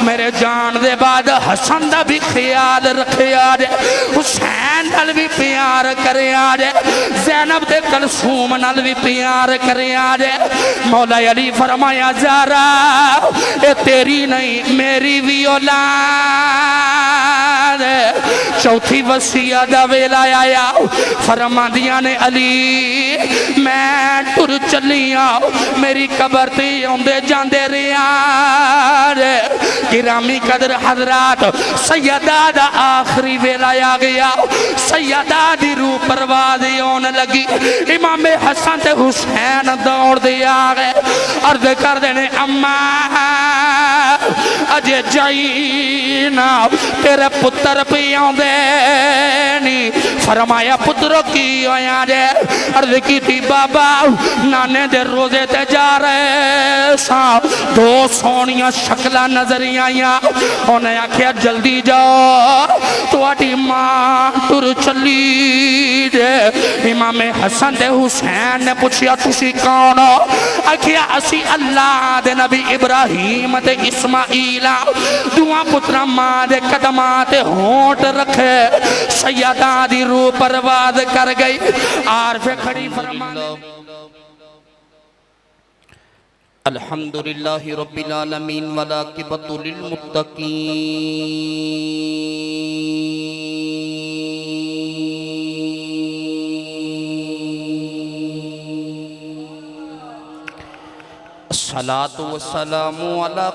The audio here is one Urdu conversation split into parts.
میرے جان دے بعد حسن دا بھی خیال رکھے آجے حسین نال بھی پیار کرے آجے زینب دے کلثوم نال بھی پیار کرے آجے مولا علی فرمایا زہرا اے تیری نہیں میری بھی اولاد چوتھی وصیت دا ویلا آیا فرما دیا نے علی میں ٹر چلیاں میری قبر تے اوندے جاندے ریاض گرامی قدر حضرات سیدہ دا آخری ویلا آ گیا سیدہ دی روح پرواز ہونے لگی امام حسن تے حسین دوڑ دیا گئے عرض کر دینے اماں اجے جائینا تیرے پتر پہ آندے نہیں فرمایا پتروں کی ہویا جے عرض کی تھی بابا نانے دے روزے تے جا رہے ساں دو سونیاں شکلہ نظری آئیاں انہیں آکھیا جلدی جاؤ تو آٹی ماں ٹر چلی جے امام حسن دے حسین نے پوچھیا تسی کون ہو آکھیا اسی اللہ دے نبی ابراہیم تے اسماعیل دعا پترہ ماں دے قدمات ہونٹ رکھے سیدہ دی روح پرواز کر گئی عارف کھڑی فرمانے الحمدللہ رب العالمین والعاقبۃ للمتقین الصلاة والسلام علی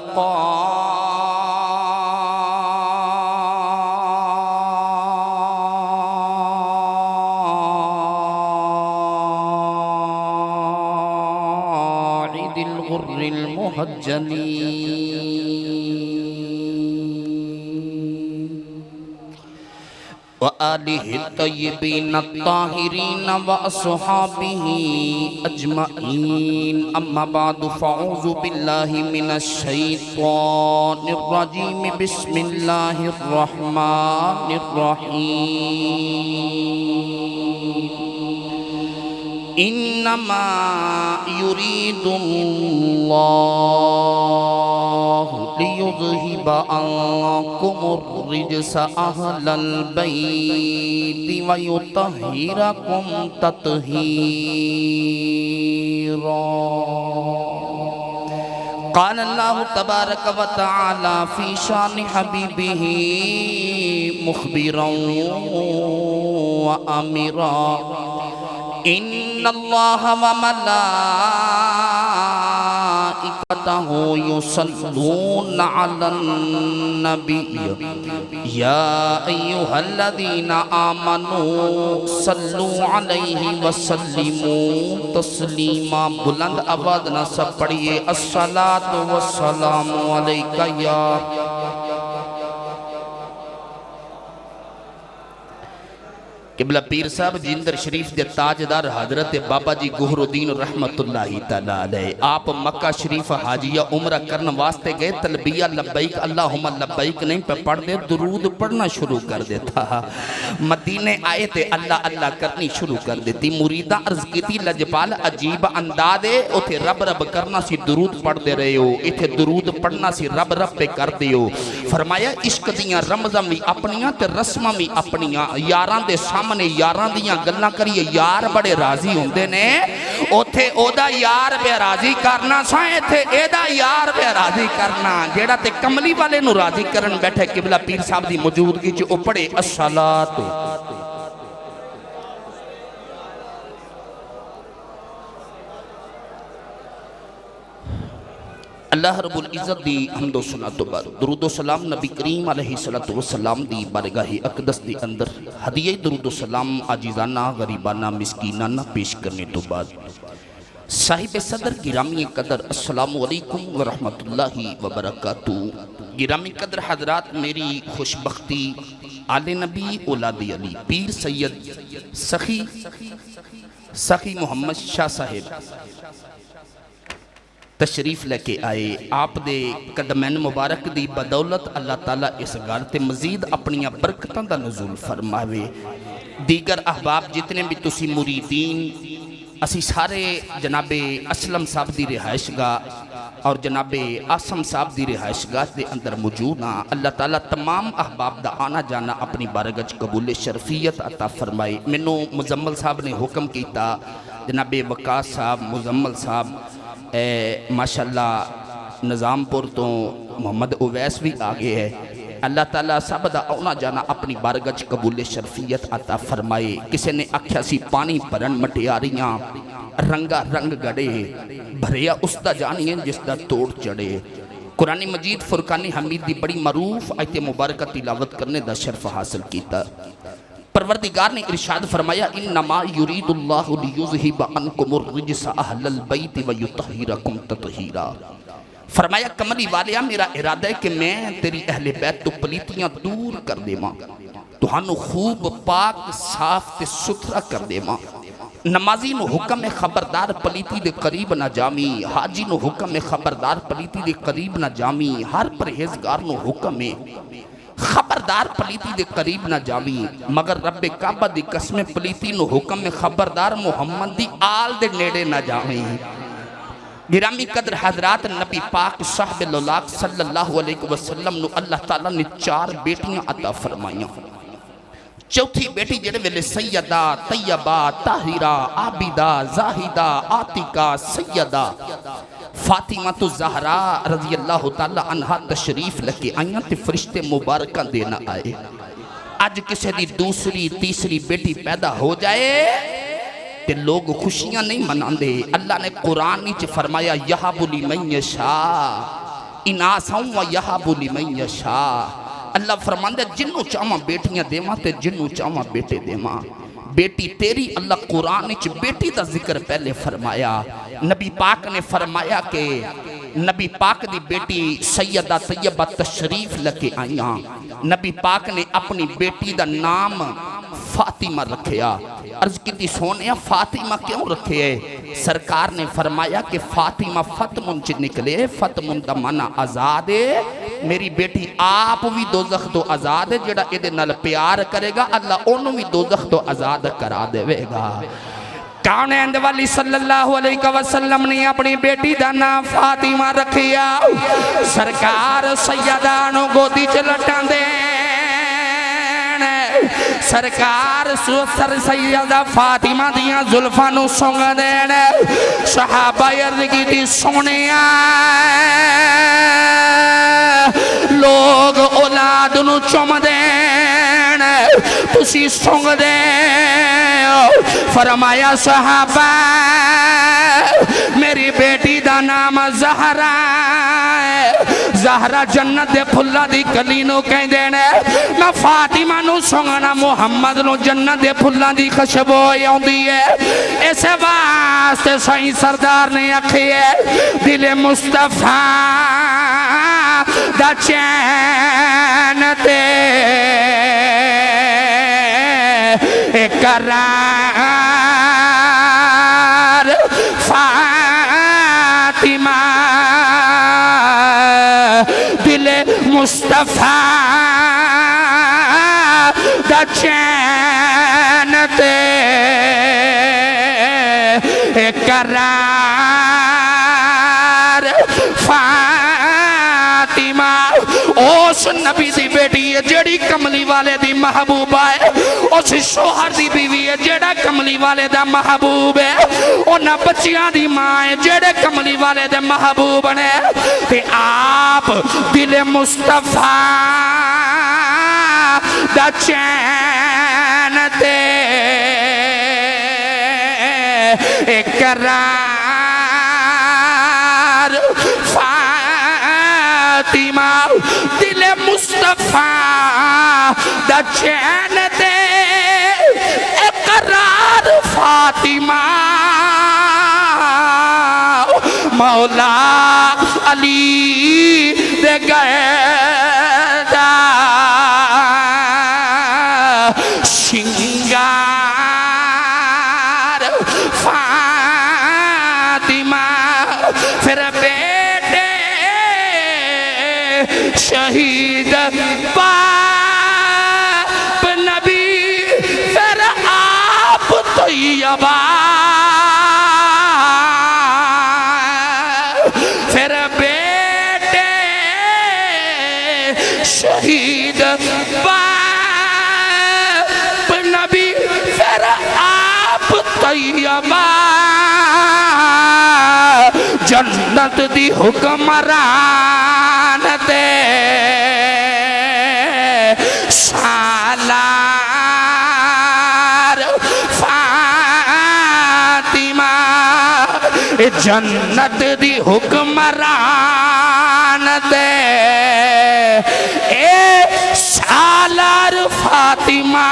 قائد الغر المحجلین وآلہ الطیبین الطاہرین واصحابہ اجمعین اما بعد فاعوذ باللہ من الشیطان الرجیم بسم اللہ الرحمن الرحیم انما يريد الله ليذهب عنكم الرجس اهل البيت ويطهركم تطهيرا قال الله تبارك وتعالى في شان حبيبه مخبرا وامرا ان اللہ وملائکتہ یصلون علی النبی یا ایہا الذین آمنوا صلوا علیہ وسلموا تسلیما بلند آواز نہ سب پڑھئے الصلاة والسلام علیکہ یا قبلہ پیر صاحب جندر شریف دے تاجدار حضرت بابا جی گہر الدین رحمت اللہ تعالیٰ علیہ آپ مکہ شریف حاجیہ عمرہ کرنے واسطے گئے تلبیہ لبیک اللہم لبیک نہیں پہ پڑھ دے درود پڑھنا شروع کر دیتا مدینے آئے تھے اللہ اللہ کرنی شروع کر دیتی مریدہ عرض کی تھی لجپال عجیب اندازے اتھے رب رب کرنا سی درود پڑھ دے رہے ہو اتھے درود پڑھنا سی رب رب پہ کر دے ہو فرمایا عشق دیاں رمضان بھی اپنیاں تے رسمہ بھی اپنیاں یاران دے سامنے یاران دیاں گلنا کریے یار بڑے راضی ہوندے نے اوتھے او دا یار بے راضی کرنا سائیں تھے اے دا یار بے راضی کرنا جیڑا تے کملی والے نو راضی کرن بیٹھے قبلہ پیر صاحب دی موجودگی جو پڑے الصلاۃ اللہ رب العزت دی حمد و ثنا تو بعد درود و سلام نبی کریم علیہ السلام دی بارگاہ اقدس دی اندر ہدیہ درود و سلام عاجزانہ غریبانہ مسکینانہ پیش کرنے تو بعد صاحب صدر گرامی قدر السلام علیکم ورحمت اللہ وبرکاتہ گرامی قدر حضرات میری خوشبختی آل نبی اولاد علی پیر سید سخی محمد شاہ صاحب تشریف لے کے آئے آپ دے قدمین مبارک دی بدولت اللہ تعالیٰ اس گھر تے مزید اپنی برکتاں دا نزول فرماوے دیگر احباب جتنے بھی تسی مریدین اسی سارے جناب اسلم صاحب دی رہائش گاہ اور جناب آسم صاحب دی رہائش گاہ دے اندر موجود ہاں. اللہ تعالیٰ تمام احباب دا آنا جانا اپنی بارگاہ قبول شرفیت عطا فرمائے. مینوں مزمل صاحب نے حکم کیتا، جناب وقاص صاحب مزمل صاحب ماشاءاللہ نظام پور تو محمد اویس بھی آگے ہے. اللہ تعالیٰ سب دا آنا جانا اپنی بارگاہ قبول شرفیت عطا فرمائے. کسی نے آکھیا سی پانی بھرن مٹیاریاں رنگا رنگ گڑے بھریا اس دا جانیے جس دا توڑ چڑے. قرآن مجید فرقان حمید دی بڑی معروف آیت مبارکہ تلاوت کرنے دا شرف حاصل کیتا. پروردگار نے ارشاد فرمایا انما یرید اللہ لیذہب عنکم الرجس اہل البیت ویطہرکم تطہیرا. فرمایا کملی والیا میرا ارادہ ہے کہ میں تیری اہل بیت تو پلیتیاں دور کر دے ماں، تہانو خوب پاک صاف تے ستھرا کر دے ماں. نمازی نو حکم خبردار پلیتی دے قریب نہ جامی، حاجی نو حکم خبردار پلیتی دے قریب نہ جامی، ہر پرہیزگار نو حکم خبردار پلیتی دے قریب نہ جامی. مگر رب کعبہ دی قسم پلیتی نو حکم خبردار محمد دی آل دے نیڑے نہ جامی. گرامی قدر حضرات، نبی پاک صاحب اللہ صلی اللہ علیہ وسلم نو اللہ تعالیٰ نے 4 بیٹیاں عطا فرمائیاں. چوتھی بیٹی جڑے ویلے سیدہ طیبہ طاہرہ عابدہ زاہدہ عاتقہ سیدہ فاطمہ تو زہرا رضی اللہ تعالیٰ عنہ تشریف لکے آئیاں تے فرشتے مبارکہ دینا آئے. آج کسی دی دوسری تیسری بیٹی پیدا ہو جائے تے لوگ خوشیاں نہیں مناندے. اللہ نے قرآن نیچے فرمایا یہب لمن یشاء اناسا و یہب لمن یشاء. اللہ فرماندہ جنوں چاہاں بیٹیاں دیواں تے جنوں چاہاں بیٹے دیواں. بیٹی تیری اللہ قرآن نیچے بیٹی دا ذکر پہلے فرمایا. نبی پاک نے فرمایا کہ نبی پاک دی بیٹی سیدہ طیبہ تشریف لکے آئیاں. نبی پاک نے اپنی بیٹی دا نام فاطمہ رکھیا. عرض کی تھی سونیا فاطمہ کیوں رکھے ہے؟ سرکار نے فرمایا کہ فاطمہ فتمن چ نکلے. فتمن دا معنی آزاد ہے. میری بیٹی آپ بھی دوزخ تو آزاد ہے. جڑا ایدے نال پیار کرے گا اللہ انہوں بھی دوزخ تو آزاد کرا دے گا. کانیند والی صلی اللہ علیہ وسلم نے اپنی بیٹی دا نام فاطمہ رکھیا. سرکار سیدانو گودی چلٹان دے سرکار سر سیدہ فاطمہ دیاں زلفانو سنگ دین. صحابہ عرض کی تھی سونیا لوگ اولاد نو چم دین تسی سنگ دین. فرمایا صحابہ میری بیٹی دا نام زہرا. زہرا جنت دے پھلا دی کلی نو کہیں دینے. میں فاطمہ نو سنگنا محمد نو جنت دے پھلا دی خشبو یوں دیئے. اسے واسطے سائیں سردار نے اکھیے دل مصطفیٰ دا چین تے اقرار فاطمہ دل مصطفیٰ دا چین تے اقرار فاطمہ. اس نبی دی بیٹی ہے جیڑی کملی والے دی محبوب ہے. اس شوہر دی بیوی ہے جیڑا کملی والے دا محبوب ہے. انہاں بچیاں دی ماں ہے جیڑے کملی والے دے محبوب نے. تے آپ دل مصطفیٰ دا چین تے اقرار فاطمہ دل مصطفیٰ دا چین تے اقرار فاطمہ. مولا علی دے گئے دا شنگار فاطمہ. پھر بیٹے شہید باپ نبی پھر آپ طیبہ. پھر شہید باپ نبی پھر آپ طیبہ جنت دی حکمران دے سالار فاطمہ جنت دی حکمران دے اے سالار فاطمہ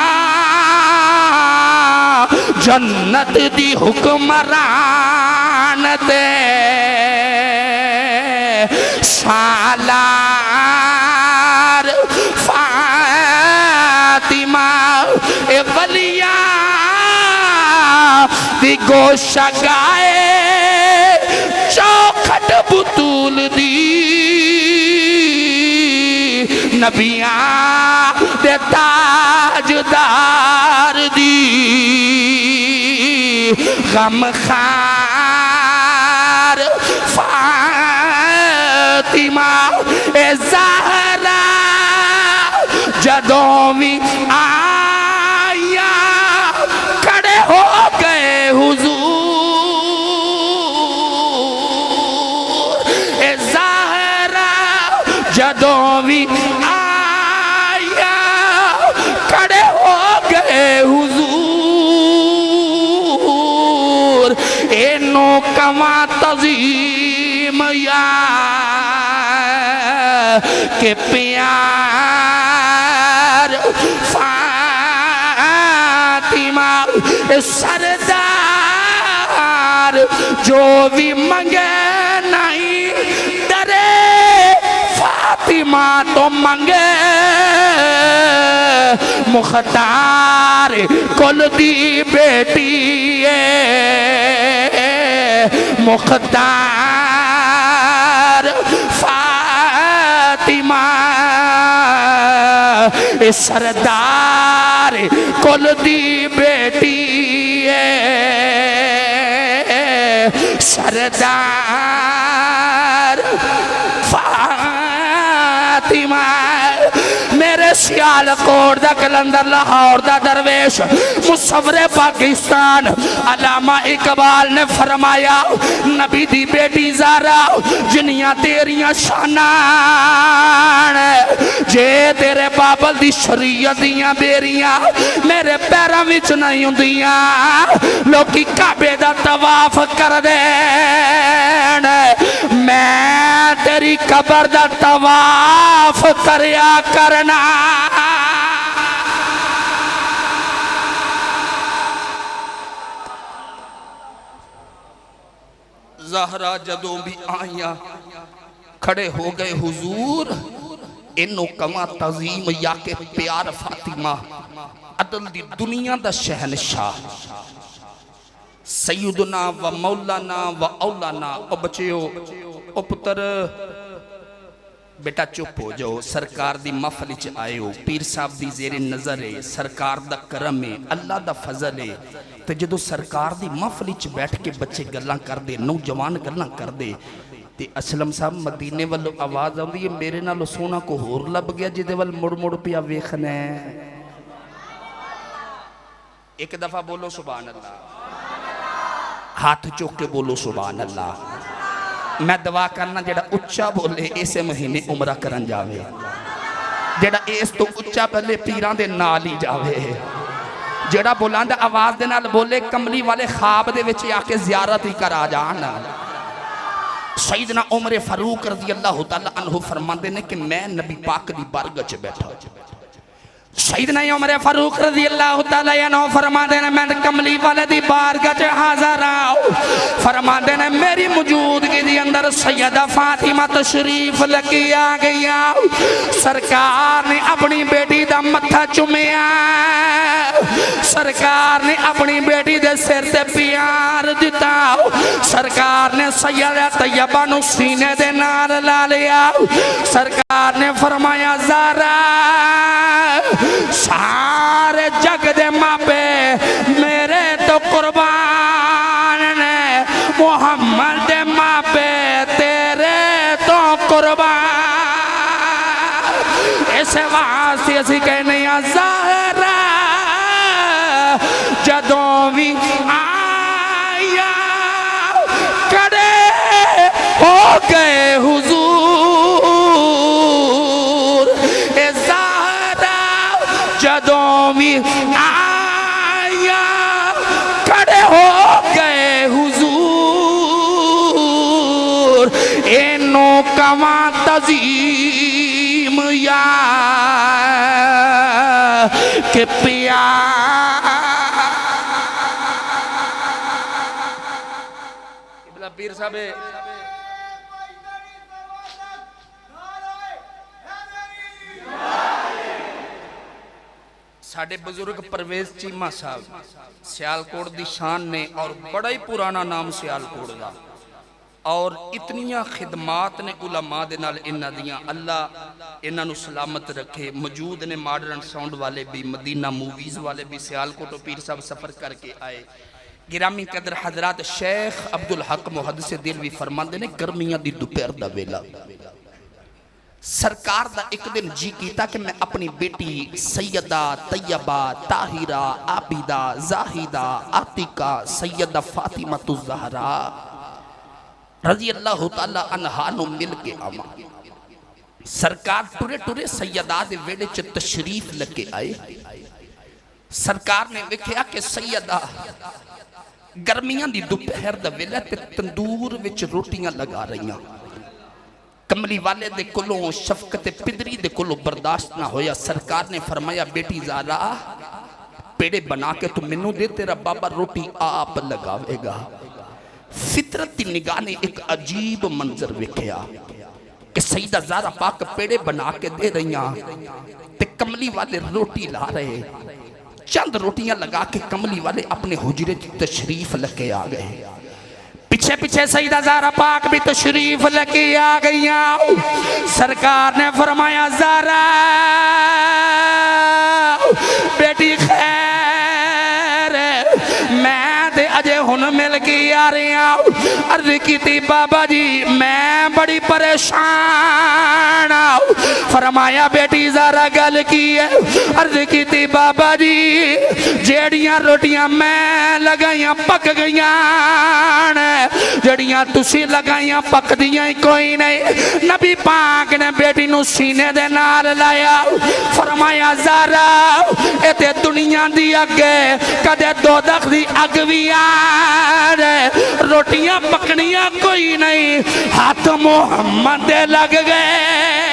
جنت دی حکمران دے سالار فاطمہ اے ولیاں دی گوشہ گائے چوکھٹ بطول دی نبیاں دے تاجدار دی غم خار فاطمہ اے زہرا جدوں بھی آیا کھڑے ہو گئے حضور اے زہرا جدوں بھی آیا کھڑے ہو گئے حضور اینو کما تظیم یا کہ پیار فاطمہ سردار جو بھی منگے نہیں درے فاطمہ تو منگے مختار کل دی بیٹی مختار فاطمہ سردار کل دی بیٹی سردار فاطمہ میرے سیالکوٹ دا کلندر لاہور دا درویش مصور پاکستان علامہ اقبال نے فرمایا نبی دی بیٹی زارا جنیاں تیریاں شانان جے تیرے بابل دی شریعت دیاں بیریاں میرے پیروں وچ نہیں ہوندیاں لوکی کعبے دا طواف کر دین میں تیری قبر دا طواف کریا کرنا زہرا جدوں بھی آئیاں کھڑے ہو گئے حضور انو کما تعظیم یا کہ پیار فاطمہ عدل دی دنیا دا شہنشاہ سیدنا و مولانا و اولانا او بچیو او پتر بیٹا چپ ہو جاؤ سرکار دی محفل وچ آئے ہو پیر صاحب دی زیر نظر ہے سرکار دا کرم ہے اللہ دا فضل ہے تے جدو سرکار دی محفل وچ بیٹھ کے بچے گلاں کر دے نوجوان گلاں کر دے تے اسلم صاحب مدینے والو آواز آوندی ہے میرے نالو سونا کو ہور لب گیا جدے وال مڑ مڑ پیا ویکھنا ہے ایک دفعہ بولو سبحان اللہ ہاتھ چوک کے بولو سبحان اللہ میں دعا کرنا جڑا اچھا بولے ایسے مہینے عمرہ کرن جاوے جڑا ایس تو اچھا پہلے پیران دے نالی جاوے جڑا بولاندہ آواز دے نال بولے کملی والے خواب دے وچے آکے زیارت ہی کرا جانا سیدنا عمر فاروق رضی اللہ تعالیٰ عنہ فرماندے نے کہ میں نبی پاک دی بارگاہ چ بیٹھا سیدنا عمر فاروق رضی اللہ تعالیٰ عنہ فرماندے نے میں کملی والے دی بارگاہ چ حاضر آؤ فرماندے نے میری موجودگی دی اندر سیدہ فاطمہ تشریف لگی آ گیا سرکار نے اپنی بیٹی دا متھا چومیا سرکار نے اپنی بیٹی دے سر تے پیار دیتا سرکار نے سیدہ طیبہ نو سینے دے نال لا لیا سرکار نے فرمایا زارا سارے جگ دے ماں پہ میرے تو قربان نے محمد دے ماں پہ تیرے تو قربان اس واسطے اسی کہنے ہیں زہرا جدوں بھی آیا کڑے ہو گئے حضور اے زہرا جدوں بھی آیا کڑے ہو گئے حضور اینوں کواں تزیم یا کہ پیر صاحب ساڑھے بزرگ پرویز چیمہ صاحب سیالکوٹ دی شان نے اور بڑا ہی پرانا نام سیالکوٹ دا اور اتنیاں خدمات نے علماء دے نال انہاں دیاں اللہ انہاں نو سلامت رکھے موجود نے ماڈرن ساؤنڈ والے بھی مدینہ موویز والے بھی سیالکوٹ و پیر صاحب سفر کر کے آئے گرامی قدر حضرات شیخ عبدالحق محدث دلوی فرماندے نے گرمیاں دی دوپہر دا ویلا سرکار دا ایک دن جی کیتا کہ میں اپنی بیٹی سیدہ طیبہ طاہرہ عابدہ زاہدہ عاتقہ سیدہ فاطمہ الزہرا رضی اللہ تعالیٰ عنہا نو مل کے آما سرکار ٹورے ٹورے سیدہ دے ویڑے چے تشریف لگے آئے سرکار نے وکھیا کہ سیدہ گرمیاں دی دوپہر دا ویلا تے تندور وچ روٹیاں لگا رہیاں کملی والے دے کلوں شفقت پدری دے کلوں برداشت نہ ہویا سرکار نے فرمایا بیٹی زارا پیڑے بنا کے تو منو دے تیرا بابا روٹی آپ لگاوے گا فطرتی نگاہ نے ایک عجیب منظر وکھیا کہ سیدہ زارا پاک پیڑے بنا کے دے رہیاں تے کملی والے روٹی لا رہے چند روٹیاں لگا کے کملی والے اپنے حجرے تشریف لگے آ گئے پیچھے پیچھے سیدہ زارا پاک بھی تشریف لگے آ گئیاں سرکار نے فرمایا زارا بیٹی خیر میں دے اجے ہن مل کے آ رہے ہیں عرض کی تھی بابا جی میں بڑی پریشان فرمایا بیٹی زارا گل کی ہے عرض کی تھی بابا جی جیڑیاں روٹیاں میں لگائیاں پک گئیاں جڑیاں تسی لگائیاں پک دیاں کوئی نہیں نبی پاک نے بیٹی نو سینے دے نال لایا فرمایا زارا ایتے دنیا دی اگے کدے دوزخ دی اگ بھی روٹیاں پکنیاں کوئی نہیں ہاتھ محمد دے لگ گئے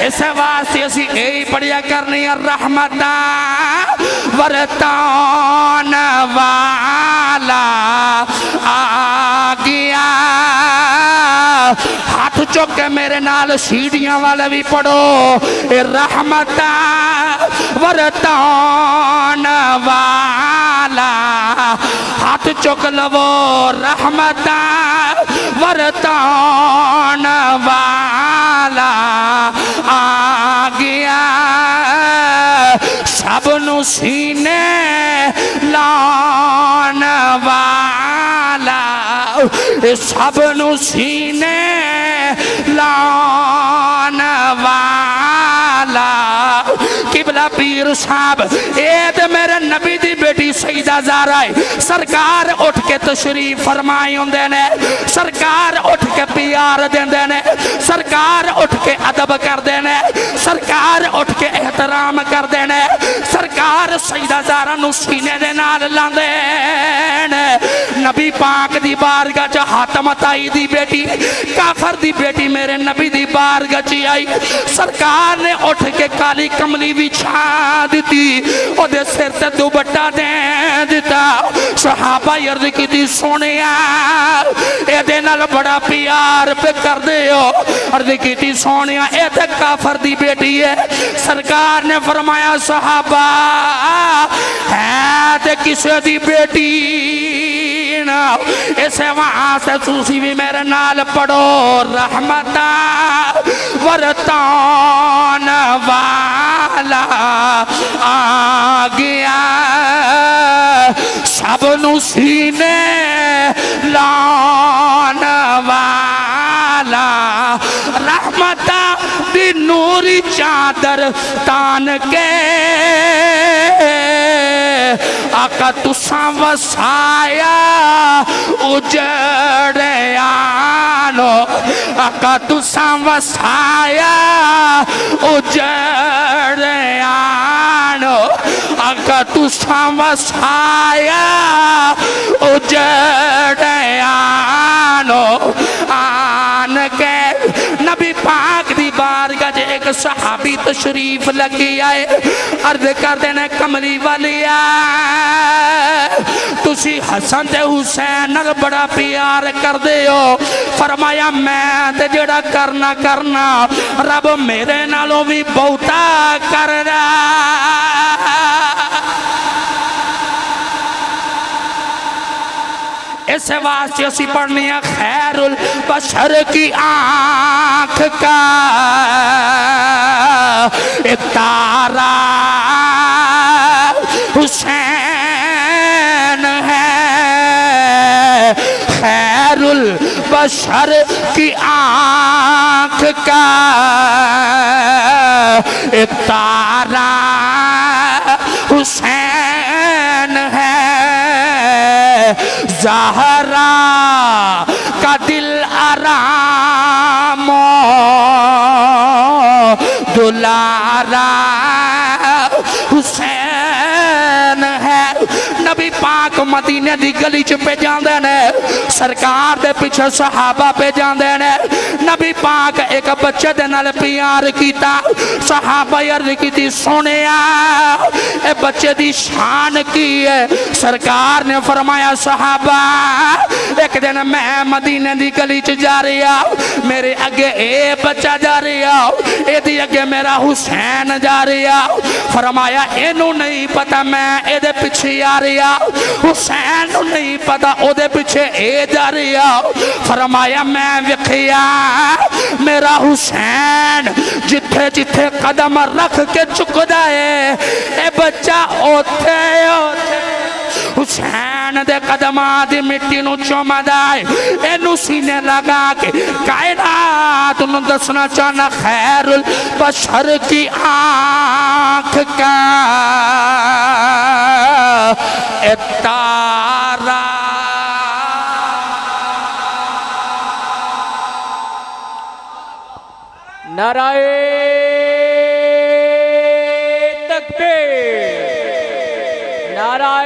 اس واسطے اسی یہی پڑھیا کرنی رحمتاں ورتان والا آ گیا ہاتھ چوک کے میرے نال سیڑھیاں والا بھی پڑھو رحمتاں ورتان والا ہاتھ چوک لو رحمتاں ورتان والا آ گیا سب نو سینے لان والا سب نو سینے لان والا قبلہ پیر صاحب اید میرے نبی دی بیٹی سیدہ زارا ہے سرکار اٹھ کے تشریف فرمائی ہوں دینے سرکار اٹھ کے پیار دین دینے سرکار اٹھ کے ادب کر دینے سرکار اٹھ کے احترام کر دینے سرکار سیدہ زارا نو سینے دے نال لاندے نبی پاک دی بارگاہ چا حاتم تائی دی بیٹی کافر دی بیٹی میرے نبی دی بارگاہ چی آئی سرکار نے اٹھ کے کالی کملی بھی چھا دیتی او دے سر تے دوپٹہ دے دیتا صحابہ یرد کی دی سونیا اے دے نال بڑا پیار پہ کر دے ہو عرض کی دی سونیا اے دے کافر دی بیٹی ہے سرکار نے فرمایا صحابہ ہے دے کسے دی بیٹی اسے وہاں سے سوسی بھی میرے نال پڑھو رحمتاں ورتان والا آ گیا سب نو سینے لان والا رحمتاں دی دی نوری چادر تان کے آقا تساں وسایا اجڑیانو آقا تساں وسایا اجڑیانو آقا تساں وسایا اجڑیانو آن کے نبی پاک دی بارگاہ جے ایک صحابی تشریف لگی آئے عرض کر دینے کملی والیا تسی حسن تے حسین نال بڑا پیار کر دے ہو فرمایا میں تے جڑا کرنا رب میرے نالوں بھی بہتا کرنا اس واسطے اسی پڑھنی ہے خیر البشر کی آنکھ کا تارا حسین ہے خیر البشر کی آنکھ کا تارا حسین ہے زہرا کا دل آرام دلارا حسین ہے نبی پاک مدینے دی گلی چ پہ جاندے نے سرکار دے پیچھے صحابہ پہ جاندے نے نبی پاک ایک بچے دے نال پیار کیتا صحابہ عرض کیتی سونیا اے بچے دی شان کی ہے سرکار نے فرمایا صحابہ ایک دن میں مدینے دی گلی چ جا رہا میرے اگے اے بچہ جا رہا اے دی اگے میرا حسین جا رہا فرمایا اینو نہیں پتا میں اے دے پیچھے آ رہا حسین نو نہیں پتا او دے پیچھے اے جا رہا فرمایا میں وکھیا میرا حسین جتھے جتھے قدم رکھ کے چکدا ہے اے بچہ اوتھے حسین دے قدماں دی مٹی نو چومدا ہے اینو سینے لگا کے کائنات نو دسنا چاہنا خیر البشر کی آنکھ کا تارا نعرہ تکبیر نعرہ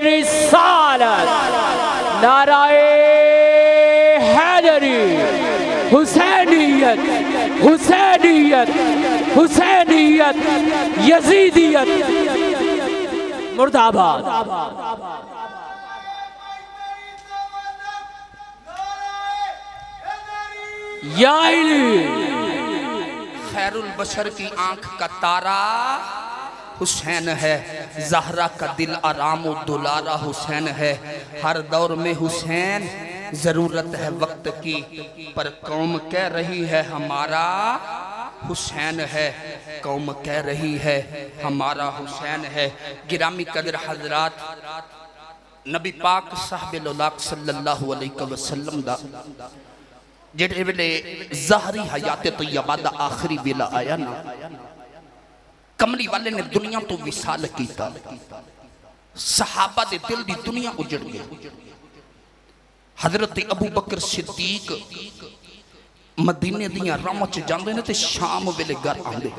رسالت نعرہ حیدری حسینیت حسینیت حسینیت یزیدیت مرد آباد یا علی خیر البشر کی آنکھ کا تارا حسین ہے زہرا کا دل آرام و دلارا حسین ہے ہر دور میں حسین ضرورت ہے وقت کی پر قوم کہہ رہی ہے ہمارا حسین ہے قوم کہہ رہی ہے ہمارا حسین ہے گرامی قدر حضرات نبی پاک صاحب الاولاق صلی اللہ علیہ وسلم دا جڑے ویلے ظاہری حیات طیبہ دا آخری ویلا آیا نا کملی والے نے دنیا تو وصال کیتا صحابہ دے دل دی دنیا اجڑ گئی حضرت ابو بکر صدیق مدینے دیاں راموں چ جاندے نے تے شام ویلے گھر آندے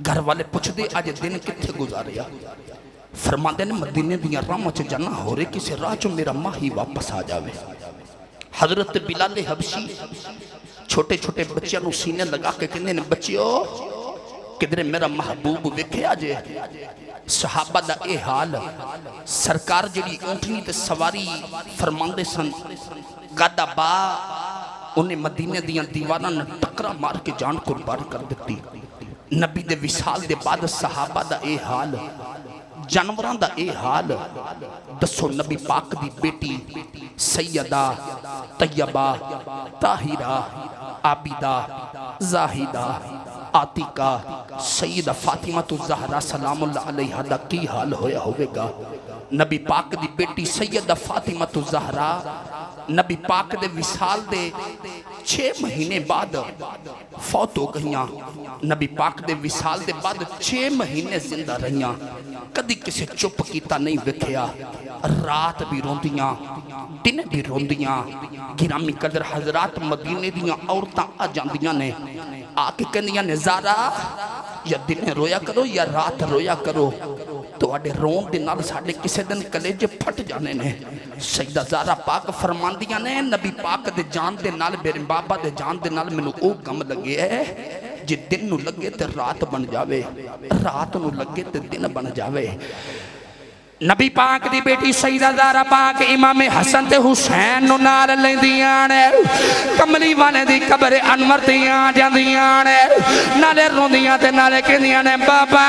گھر والے پوچھ دے آج دن کتھے گزاریا فرماندے نے مدینے دیاں راموں چ جانا ہو رہے کسی راہ چو میرا ماہی واپس آ جاوے حضرت بلال حبشی چھوٹے چھوٹے بچیاں نو سینے لگا کے کہنے نے بچیو کدھر میرا محبوب وکھیا جے صحابہ دا اے حال سرکار جڑی اونٹنی تے سواری فرماندے سن گادا با انہیں مدینے دیاں دیواراں نے ٹکرا مار کے جان قربان کر دیتی نبی دے وصال دے بعد صحابہ دا اے حال جانوران دا اے حال دسو نبی پاک دی بیٹی سیدہ طیبہ طاہرہ عابدہ زاہدہ عاتقہ سیدہ فاطمہ الزہرا سلام اللہ علیہ دا کی حال ہویا ہوئے گا نبی پاک دی بیٹی سیدہ فاطمہ الزہرا نبی پاک دے وصال دے 6 مہینے بعد فوت ہو گئیاں نبی پاک دے وصال دے بعد 6 مہینے زندہ رہیاں کدی کسے چپ کیتا نہیں وکھیا رات بھی روندیاں دن بھی روندیاں گرامی قدر حضرات مدینے دیاں عورتاں آ جاندیاں نے آ کے کہندیاں نے زارا یا دن رویا کرو یا رات رویا کرو تو اڈے رون دے نال ساڈے کسے دن کلیجے پھٹ جانے نے سیدہ زارا پاک فرماندیاں نے نبی پاک دے جان دے نال میرے بابا دے جان دے نال مینوں او غم لگے ہے جے دن نو لگے تے رات بن جاوے رات نو لگے تے دن بن جاوے نبی پاک دی بیٹی سیدہ زارا پاک امام حسن تے حسین نو نال لیندیاں نے کملی والے دی قبر انور دیاں جاندیاں نے نالے روندیاں تے نالے کہندیاں نے بابا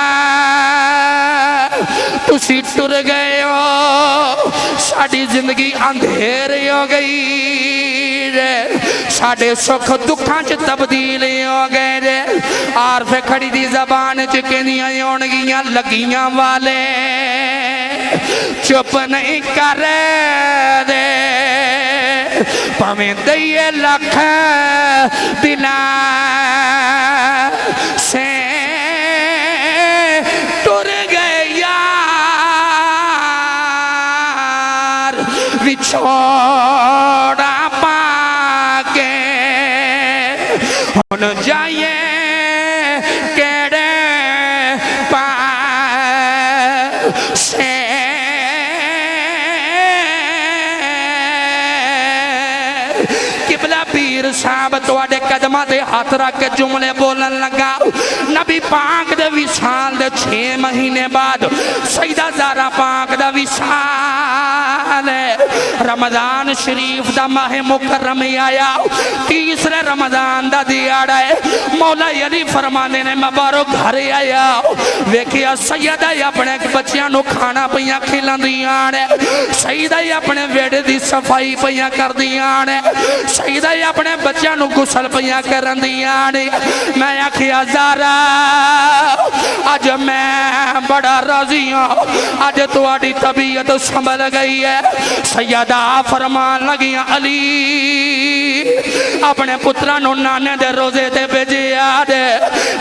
تسی ٹر گئے ہو ساڈی زندگی اندھیری ہو گئی رے ساڈے سکھ دکھاں چ تبدیل ہو گئے رے عارف کھڑی دی زبان چ کہندیاں ہونگیاں لگیاں والے چپ نہیں کر دے پامیں دئیے لکھ دلان سے ٹر گئے یار وچھوڑا پا کے ہن جائیے کیڑے پاس سے پیر صاحب توڑے قدمہ دے ہاتھ رکھ کے جملے بولن لگا نبی پاک دے وصال دے 6 مہینے بعد سیدہ زارا پاک دے وصال رمضان شریف دا ماہ مکرم آیا تیسرے رمضان دا دیاڑا ہے مولا علی فرمانے نے مبارک گھر آیا ویکھیا سیدہ اپنے بچیاں نو کھانا پیاں کھلان دیاں نے سیدہ اپنے ویڑے دی صفائی پیاں کر دیاں نے سیدہ اپنے بچیاں نو گسل پیاں کرن دیاں نے میں آکھیا زارا آج میں بڑا راضی ہوں آج تواڈی طبیعت سنبھل گئی ہے سیدہ فرمان لگیاں علی اپنے پترہ نو نانے دے روزے تے بھیجیا دے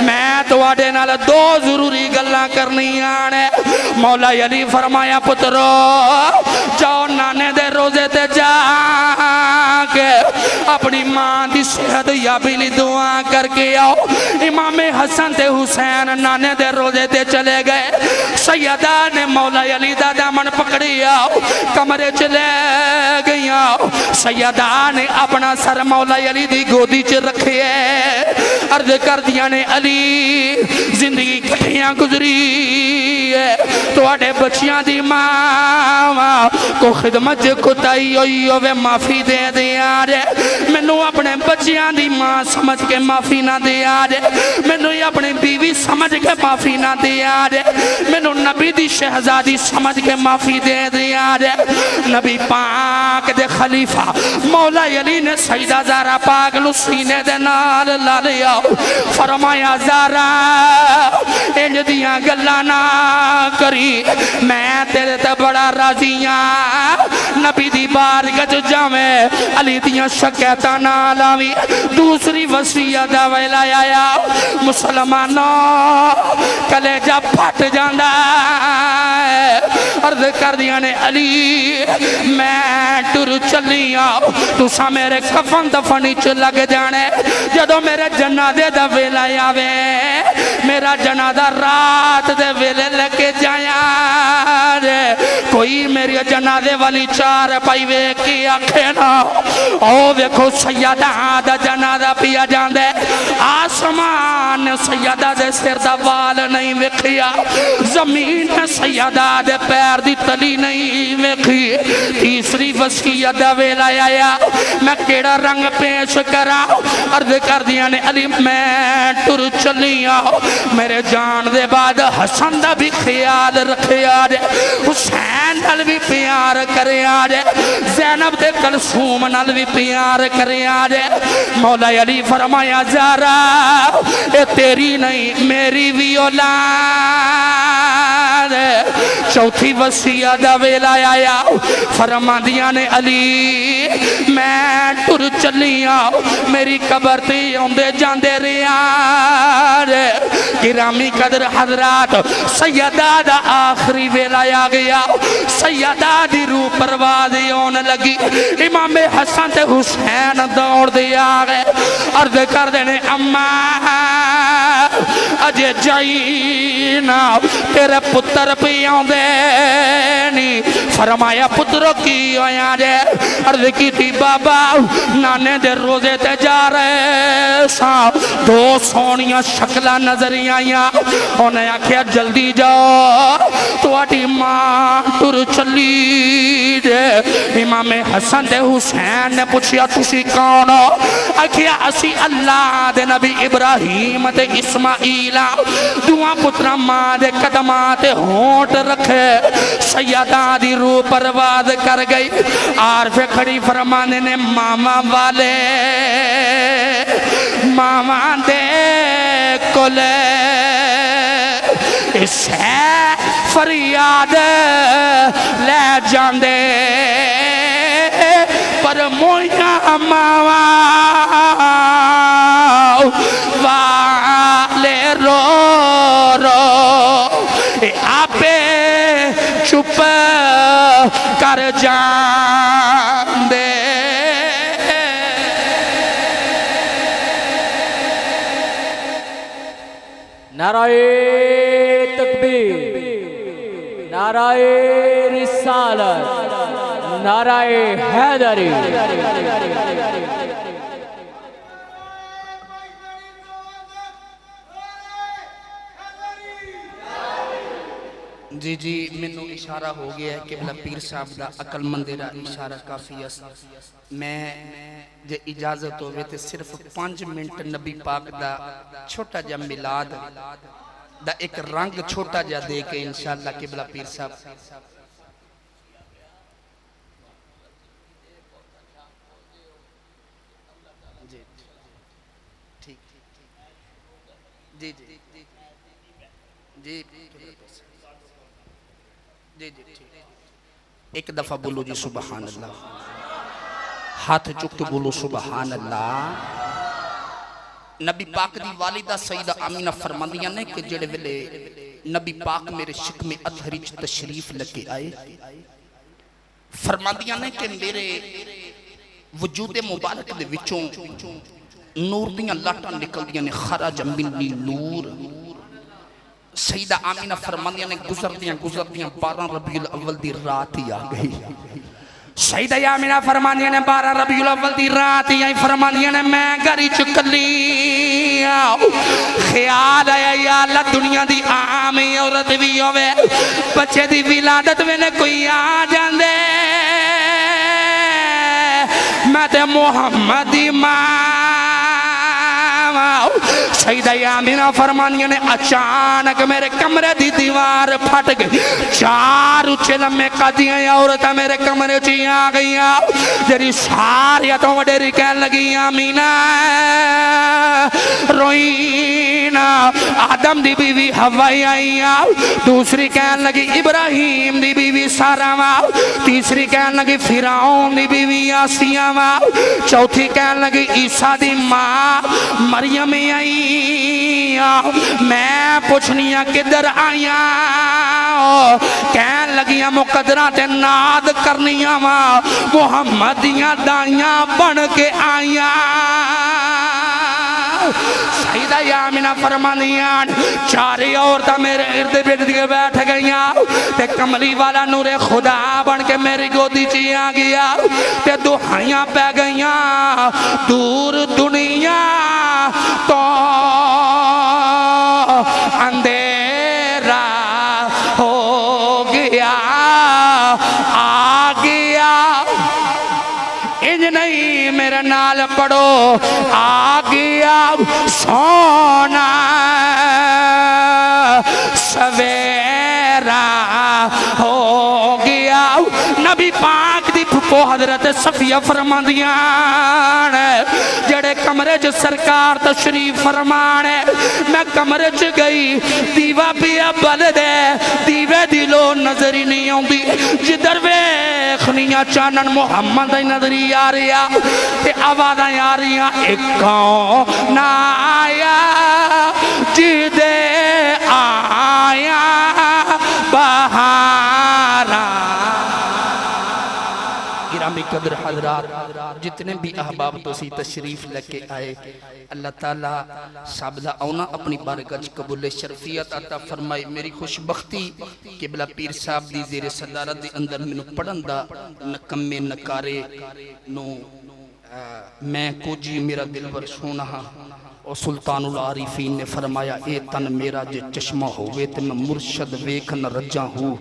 میں تواڈے نال 2 ضروری گلاں کرنی آنے مولا علی فرمایا پترو جاؤ نانے دے روزے تے جا کے اپنی ماں دی صحت یابی لی دعا کر کے آؤ امام حسن تے حسین نانے دے روزے تے چلے گئے سیدہ نے مولا علی دا دامن پکڑی آؤ کمرے چلے گئی آؤ سیدہ نے اپنا سر مولا علی دی گودی چ رکھے عرض کر دیا نے علی زندگی کٹھیاں گزری ہے تو آڑے بچیاں دی ماں کو خدمت کتائی ہوئی ہوئے معافی دے دیا رے میں نو اپنے بچیاں دی ماں سمجھ کے معافی نہ دیا رے میں نو اپنے بیوی سمجھ کے معافی نہ دیا رے میں نو نبی دی شہزادی سمجھ کے معافی دے دیا رے نبی پاک دے خلیفہ مولا علی نے سیدہ زارا پاک نو سینے دے نال لا لیا فرمایا زارا انج دیاں گلاں نہ کری میں تیرے تے بڑا راضیاں نبی دی بارگاہ وچ جاویں علی دیاں شکایتاں نہ لاویں دوسری وصیت دا ویلا آیا مسلمانوں کلیجہ پھٹ جاندا عرض کر دیا نے علی میں ٹر چلیاں تساں میرے کفن دفنی چ لگ جانے جدو میرے جنازے دا ویلا آوے میرا جنازہ رات دے ویلے لے کے جایا رے کوئی میری جنازے والی چار پائی وے کی آنکھیں نا او ویکھو سیدہ دا جنازہ پیا جاندے آسمان سیدہ دے سر دا وال نہیں وکھیا زمین سیدہ دے پیر دی تلی نہیں وکھی تیسری وصیت دا ویلا آیا میں کیڑا رنگ پیش کرا عرض کر دیا نے علی میں ٹر چلیاں میرے جان دے بعد حسن دا بھی خیال رکھے آجے حسین نال بھی پیار کرے آجے زینب دے کلثوم نال بھی پیار کرے آجے مولا علی فرمایا زارا اے تیری نہیں میری بھی اولاد چوتھی وصیت دا ویلا آیا فرماندیاں نے علی میں ٹر چلیاں میری قبر تے اوندے جاندے ریاں گرامی قدر حضرات سیدہ دا آخری ویلا آ گیا سیدہ دی روح پرواز ہون لگی امام حسن تے حسین دوڑ دے آ گئے عرض کر دینے اماں اجے جائینا تیرے پتر پہ آندے نہیں فرمایا پتروں کی ہویا جے عرض کی تھی بابا نانے دے روزے تے جا رہے سا دو سونیاں شکلہ نظری آئیاں انہیں آکھیا جلدی جاؤ تو آٹی ماں ٹر چلی جے امام حسن دے حسین نے پوچھیا تسی کون ہو آکھیا اسی اللہ دے نبی ابراہیم تے اسماعیل دعا پترہ ماں دے قدمات ہونٹ رکھے سیدہ دی روح پرواز کر گئی عارف کھڑی فرمانے نے ماما والے ماما دے کلے اس ہے فریاد لے جاندے پر مویا ماما والے رو رو آپے چپ کر جان دے نعرہ تکبیر نعرہ رسالت نعرہ حیدری جی جی منو اشارہ ہو گیا ہے کہ بلا پیر صاحب دا عقل مندی دا اشارہ کافی ہے میں جے اجازت ہوئے تے صرف 5 منٹ نبی پاک دا چھوٹا جا ملاد دا ایک رنگ چھوٹا جا دے کے انشاءاللہ کہ بلا پیر صاحب جی ٹھیک جی جی جی جی جی ایک دفعہ بولو جی سبحان اللہ ہاتھ چک کے بولو سبحان اللہ نبی پاک دی والدہ سیدہ آمینہ فرماندیاں نے کہ جڑے ویلے نبی پاک میرے شکم اطہری چ تشریف لگے آئے فرماندیاں نے کہ میرے وجود مبارک دے وچوں نور دیاں لاٹاں نکل دیاں نے خرج منی نور سیدہ آمینہ فرماندیاں نے گزر دیاں 12 ربیع الاول دی رات ہی آ گئی سیدہ آمینہ فرماندیاں نے 12 ربیع الاول دی رات ہی آئی فرماندیاں نے میں گھری چکلی خیال آیا یا اللہ دنیا دی آمی عورت بھی ہوئے بچے دی ولادت میں نے کوئی آ جاندے میں تے محمدی ماں سیدہ آمینہ فرمانیاں نے اچانک میرے کمرے دی دیوار پھٹ گئی 4 اچھے لمحے قدیاں عورتیں میرے کمرے چی آ گئیاں جری ساریتوں وڈیری کہن لگی آمینہ روئینا آدم دی بیوی حوائی آئیاں دوسری کہن لگی ابراہیم دی بیوی سارا تیسری کہن لگی فرعون دی بیوی آسیاں چوتھی کہن لگی عیسیٰ دی ماں مریم آئی میں پوچھنیاں کدھر آئیاں کہن لگیاں مقدرات ناد کرنیاں محمدیاں دائیاں بن کے آئیاں سیدہ آمینہ فرمانیاں 4 عورتیں میرے ارد گرد کے بیٹھ گئیاں تے کملی والا نور خدا بن کے میری گودی چی آ گیا تے دعائیاں پہ گئیاں دور دنیا تو اندھیرا ہو گیا آ گیا انج نہیں میرے نال پڑھو آ گیا سونا سویرا ہو گیا نبی پاک دی پھپو حضرت صفیہ فرماندیاں جڑے کمرے چ سرکار تشریف فرمان ہے میں کمرے چ گئی دیوا پیا بل دے دیوے دی لو نظر ہی نہیں آندی جدھر ویکھنیاں چانن محمد دی نظری آ رہیا تے آوازاں آ رہیاں ایک کون آیا جدے آیا بہارا گرامی قدر حضرات جتنے بھی احباب تو سی تشریف لے کے آئے اللہ تعالیٰ صاحب دا اونا اپنی بارگاہ قبول شرفیت عطا فرمائے میری خوش بختی قبلہ پیر صاحب دی زیر صدارت دی اندر منو پڑھن دا نکمے نکارے نو میں کو جی میرا دل بر سونا اور سلطان العارفین نے فرمایا اے تن میرا جے چشمہ ہوئے تے میں مرشد ویکھن رجا ہوں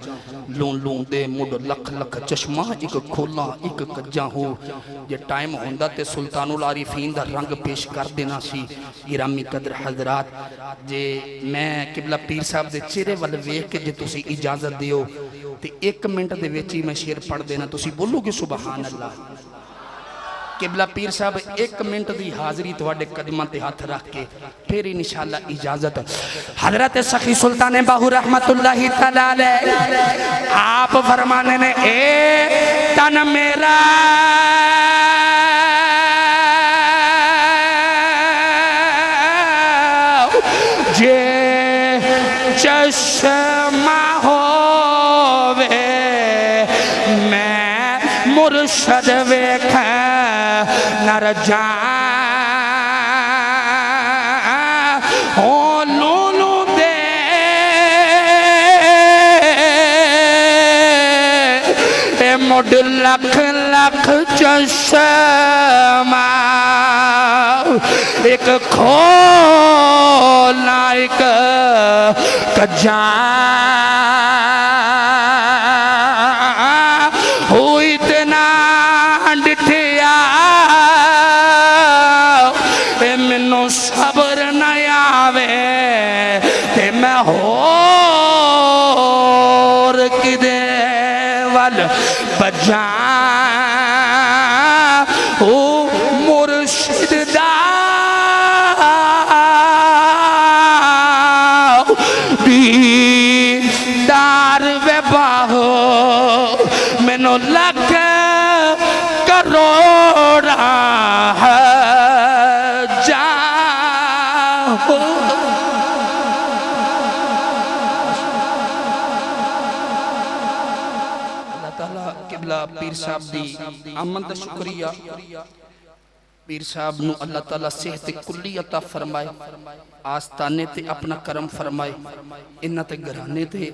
لون لون دے مڈ لکھ لکھ چشمہ ایک کھولا ایک کجا ہوں یہ ٹائم ہوندہ تے سلطان العارفین دا رنگ پیش کر دینا سی گرامی قدر حضرات جے میں قبلہ پیر صاحب دے چہرے والے ویکھ کے جے تسی اجازت دیو تے ایک منٹ دے ویچی میں شیر پڑھ دینا تسی بولو گے سبحان اللہ قبلہ پیر صاحب ایک منٹ دی حاضری تواڈے قدماں تے ہاتھ رکھ کے پھر انشاءاللہ اجازت حضرت سخی سلطان باہو رحمت اللہ تعالی آپ فرمانے نے اے تن میرا جے چشمہ ہووے میں مرشد ویکھاں نر جان او لولو دے اے مڈ لکھ لکھ چشمہ ایک کھولا ایک کجان ہوئی اتنا ڈٹھیا منو صبر نہ آوے تے میں ہور کدے وال بجان او مرشد دا دیدار وے باہو منو لکھ کروڑا پیر صاحب دی آمد شکریہ پیر صاحب نو اللہ تعالیٰ صحت کلی عطا فرمائے آستانے تے اپنا کرم فرمائے انہ تے گھرانے تے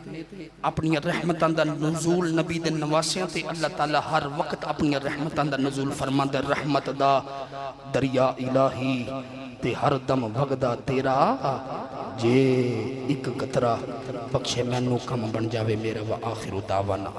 اپنی رحمتان دا نزول نبی دے نواسیاں تے اللہ تعالیٰ ہر وقت اپنی رحمتان دا نزول فرما دے رحمت دا دریا الہی تے ہر دم وگدا تیرا جے ایک قطرہ بخشے میں نو کم بن جاوے میرا و آخر دعوانا